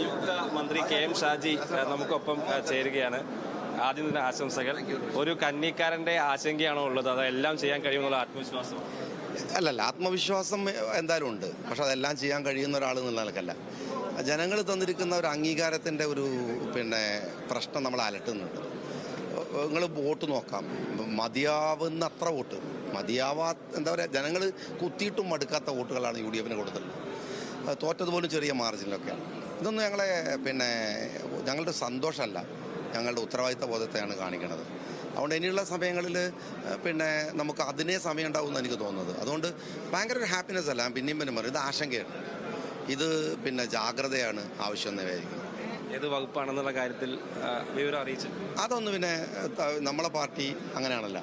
നിയുക്ത മന്ത്രി കെ.എം. ഷാജി നമുക്കൊപ്പം ചേരുകയാണ്. ആദ്യം തന്നെ ആശംസകൾ. ഒരു കന്നിക്കാരൻ്റെ ആശങ്കയാണോ ഉള്ളത്, അതെല്ലാം ചെയ്യാൻ കഴിയുമെന്നുള്ള ആത്മവിശ്വാസം? അല്ലല്ല, ആത്മവിശ്വാസം എന്തായാലും ഉണ്ട്. പക്ഷെ അതെല്ലാം ചെയ്യാൻ കഴിയുന്ന ഒരാൾ എന്നുള്ള നിലക്കല്ല. ജനങ്ങൾ തന്നിരിക്കുന്ന ഒരു അംഗീകാരത്തിൻ്റെ ഒരു പ്രശ്നം നമ്മളെ അലട്ടുന്നുണ്ട്. നിങ്ങൾ വോട്ട് നോക്കാം, മതിയാവുന്ന അത്ര വോട്ട്, എന്താ പറയുക, ജനങ്ങൾ കുത്തിയിട്ടും മടുക്കാത്ത വോട്ടുകളാണ് UDF കൊടുത്തിട്ടുള്ളത്. തോറ്റതുപോലും ചെറിയ മാർജിനിലൊക്കെയാണ്. ഇതൊന്നും ഞങ്ങളുടെ സന്തോഷമല്ല, ഞങ്ങളുടെ ഉത്തരവാദിത്ത ബോധത്തെയാണ് കാണിക്കുന്നത്. അതുകൊണ്ട് ഇനിയുള്ള സമയങ്ങളിൽ നമുക്ക് അതിനേ സമയം ഉണ്ടാവുമെന്ന് എനിക്ക് തോന്നുന്നത്. അതുകൊണ്ട് ഭയങ്കര ഒരു ഹാപ്പിനെസ് അല്ല, പിന്നെയും പറയും, ഇത് ആശങ്കയാണ്, ഇത് ജാഗ്രതയാണ് ആവശ്യം എന്നതായിരിക്കും. ഏത് വകുപ്പാണെന്നുള്ള കാര്യത്തിൽ വിവരം അറിയിച്ചു? അതൊന്നും നമ്മളെ പാർട്ടി അങ്ങനെയാണല്ലോ,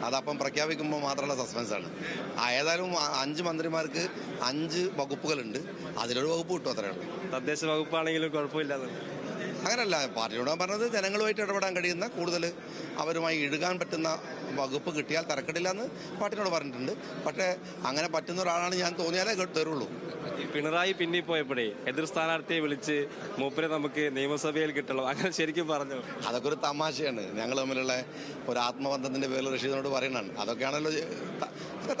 അതപ്പം പ്രഖ്യാപിക്കുമ്പോൾ മാത്രമുള്ള സസ്പെൻസാണ്. ഏതായാലും 5 മന്ത്രിമാർക്ക് 5 വകുപ്പുകളുണ്ട്, അതിലൊരു വകുപ്പ് കിട്ടും, അത്രയേ ഉള്ളൂ. തദ്ദേശ വകുപ്പാണെങ്കിലും കുഴപ്പമില്ല അങ്ങനെയല്ല. പാർട്ടിയോട് പറഞ്ഞത് ജനങ്ങളുമായിട്ട് ഇടപെടാൻ കഴിയുന്ന, കൂടുതൽ അവരുമായി ഇഴുകാൻ പറ്റുന്ന വകുപ്പ് കിട്ടിയാൽ തരക്കെടില്ല എന്ന് പാർട്ടിയോട് പറഞ്ഞിട്ടുണ്ട്. പക്ഷേ അങ്ങനെ പറ്റുന്ന ഒരാളാണ് ഞാൻ തോന്നിയാലേ തരുള്ളൂ. പിണറായി പിന്നിപ്പോയപ്പോഴേ എതിർ സ്ഥാനാർത്ഥിയെ വിളിച്ച് മൂപ്പരെ നമുക്ക് നിയമസഭയിൽ കിട്ടണം, അങ്ങനെ ശരിക്കും പറഞ്ഞു? അതൊക്കെ ഒരു തമാശയാണ്. ഞങ്ങൾ തമ്മിലുള്ള ഒരു ആത്മബന്ധത്തിൻ്റെ പേരിൽ റഷീദിനോട് പറയുന്നതാണ്. അതൊക്കെയാണല്ലോ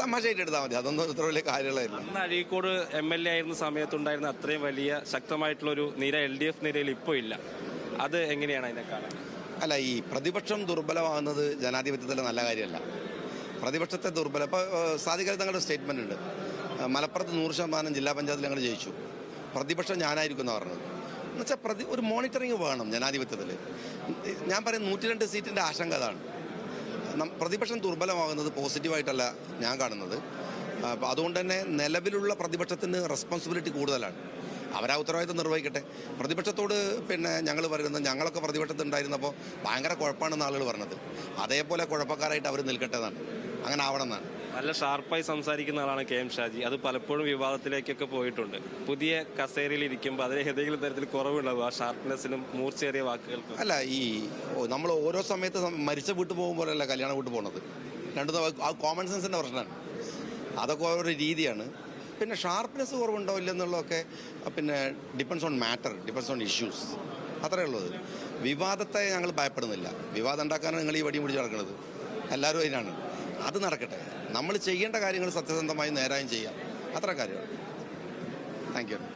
തമാശയായിട്ട് എടുത്താൽ മതി, അതൊന്നും ഇത്ര വലിയ കാര്യങ്ങളായിരുന്നു. അന്ന് അഴീക്കോട് MLA ആയിരുന്ന സമയത്തുണ്ടായിരുന്ന അത്രയും വലിയ ശക്തമായിട്ടുള്ളൊരു നിര LDF നിരയിൽ ഇപ്പോൾ ഇല്ല. അത് എങ്ങനെയാണ് അതിനെ കാണാൻ? അല്ല, ഈ പ്രതിപക്ഷം ദുർബലമാകുന്നത് ജനാധിപത്യത്തിലെ നല്ല കാര്യമല്ല. പ്രതിപക്ഷത്തെ ഇപ്പോൾ സാധിക്കാതെ തങ്ങളുടെ സ്റ്റേറ്റ്മെൻ്റ് ഉണ്ട്, മലപ്പുറത്ത് 100% ജില്ലാ പഞ്ചായത്തിൽ ഞങ്ങൾ ജയിച്ചു, പ്രതിപക്ഷം ഞാനായിരിക്കും എന്ന് പറഞ്ഞത്. എന്നുവെച്ചാൽ ഒരു മോണിറ്ററിങ് വേണം ജനാധിപത്യത്തിൽ. ഞാൻ പറയും 102 സീറ്റിൻ്റെ ആശങ്ക അതാണ്. പ്രതിപക്ഷം ദുർബലമാകുന്നത് പോസിറ്റീവായിട്ടല്ല ഞാൻ കാണുന്നത്. അതുകൊണ്ട് തന്നെ നിലവിലുള്ള പ്രതിപക്ഷത്തിന് റെസ്പോൺസിബിലിറ്റി കൂടുതലാണ്. അവരാ ഉത്തരവാദിത്വം നിർവഹിക്കട്ടെ. പ്രതിപക്ഷത്തോട് ഞങ്ങൾ പറയുന്നത്, ഞങ്ങളൊക്കെ പ്രതിപക്ഷത്തുണ്ടായിരുന്നപ്പോൾ ഭയങ്കര കുഴപ്പമാണെന്ന് ആളുകൾ പറഞ്ഞത്, അതേപോലെ കുഴപ്പക്കാരായിട്ട് അവർ നിൽക്കട്ടെ എന്നാണ്, അങ്ങനെ ആവണം എന്നാണ്. നല്ല ഷാർപ്പായി സംസാരിക്കുന്ന ആളാണ് കെ.എം. ഷാജി. അത് പലപ്പോഴും വിവാദത്തിലേക്കൊക്കെ പോയിട്ടുണ്ട്. പുതിയ കസേരയിൽ ഇരിക്കുമ്പോൾ അതിന് ഏതെങ്കിലും തരത്തിൽ കുറവുണ്ടാവും ആ ഷാർപ്നെസ്സിനും മൂർച്ചയേറിയ വാക്കുകൾക്കും? അല്ല, നമ്മൾ ഓരോ സമയത്ത് മരിച്ച വീട്ടിൽ പോകുമ്പോഴല്ല കല്യാണം വീട്ടിൽ പോകുന്നത്. ആ കോമൺ സെൻസിൻ്റെ പ്രശ്നമാണ്. അതൊക്കെ ഓരോ രീതിയാണ്. ഷാർപ്നെസ് കുറവുണ്ടോ ഇല്ലെന്നുള്ളതൊക്കെ depends on matter, depends on issues, അത്രയേ ഉള്ളത്. വിവാദത്തെ ഞങ്ങൾ ഭയപ്പെടുന്നില്ല. വിവാദം ഉണ്ടാക്കാനാണ് നിങ്ങൾ ഈ വടിയും പിടിച്ച് നടക്കുന്നത്. എല്ലാവരും അതിനാണ്. അത് നടക്കട്ടെ. നമ്മൾ ചെയ്യേണ്ട കാര്യങ്ങൾ സത്യസന്ധമായി നേരായും ചെയ്യാം, അത്ര കാര്യമാണ്. Thank you.